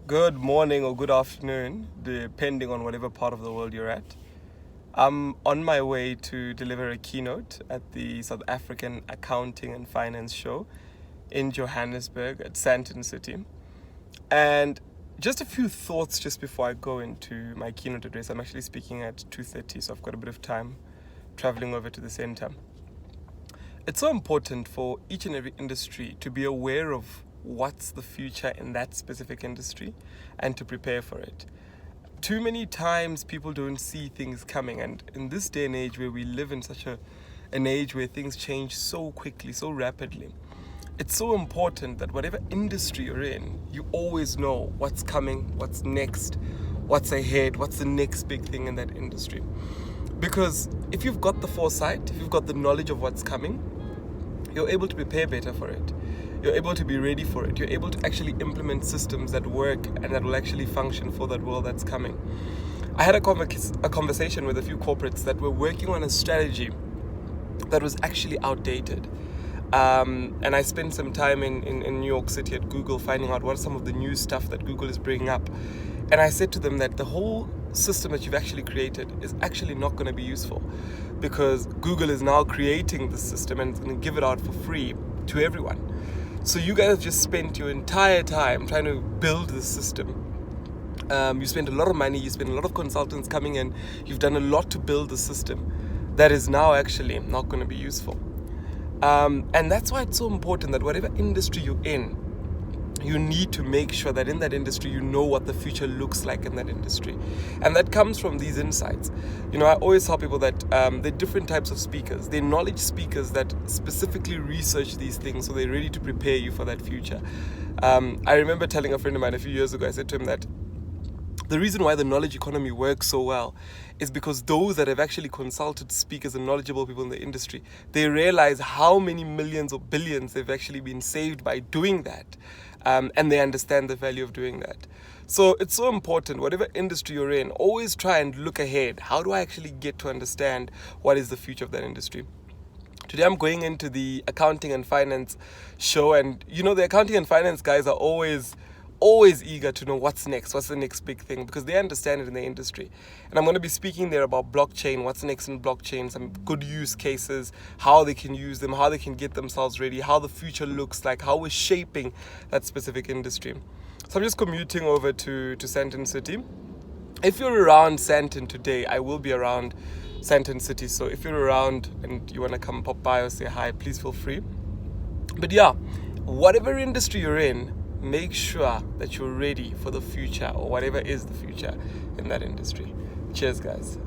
Good morning or good afternoon, depending on whatever part of the world you're at. I'm on my way to deliver a keynote at the South African Accounting and Finance Show in Johannesburg at Sandton City. And just a few thoughts just before I go into my keynote address. I'm actually speaking at 2:30, so I've got a bit of time traveling over to the center. It's so important for each and every industry to be aware of what's the future in that specific industry and to prepare for it. Too many times people don't see things coming, and in this day and age where we live in such an age where things change so quickly, so rapidly, it's so important that whatever industry you're in, you always know what's coming, what's next, what's ahead, what's the next big thing in that industry. Because if you've got the foresight, if you've got the knowledge of what's coming, you're able to prepare better for it. You're able to be ready for it. You're able to actually implement systems that work and that will actually function for that world that's coming. I had a conversation with a few corporates that were working on a strategy that was actually outdated. And I spent some time in New York City at Google finding out what are some of the new stuff that Google is bringing up. And I said to them that the whole system that you've actually created is actually not going to be useful because Google is now creating the system and it's going to give it out for free to everyone. So you guys have just spent your entire time trying to build this system. You spent a lot of money, you spent a lot of consultants coming in, you've done a lot to build the system that is now actually not going to be useful. And that's why it's so important that whatever industry you're in, you need to make sure that in that industry you know what the future looks like in that industry. And that comes from these insights. I always tell people that there are different types of speakers. They're knowledge speakers that specifically research these things so they're ready to prepare you for that future. I remember telling a friend of mine a few years ago, I said to him that the reason why the knowledge economy works so well is because those that have actually consulted speakers and knowledgeable people in the industry, they realize how many millions or billions they've actually been saved by doing that. And they understand the value of doing that. So it's so important, whatever industry you're in, always try and look ahead. How do I actually get to understand what is the future of that industry? Today I'm going into the accounting and finance show, and the accounting and finance guys are always eager to know what's next, what's the next big thing, because they understand it in the industry. And I'm going to be speaking there about blockchain, what's next in blockchain, some good use cases, how they can use them, how they can get themselves ready, how the future looks like, how we're shaping that specific industry. So I'm just commuting over to Sandton City. If you're around Sandton today, I will be around Sandton City. So if you're around and you want to come pop by or say hi, please feel free. But yeah, whatever industry you're in, make sure that you're ready for the future or whatever is the future in that industry. Cheers, guys.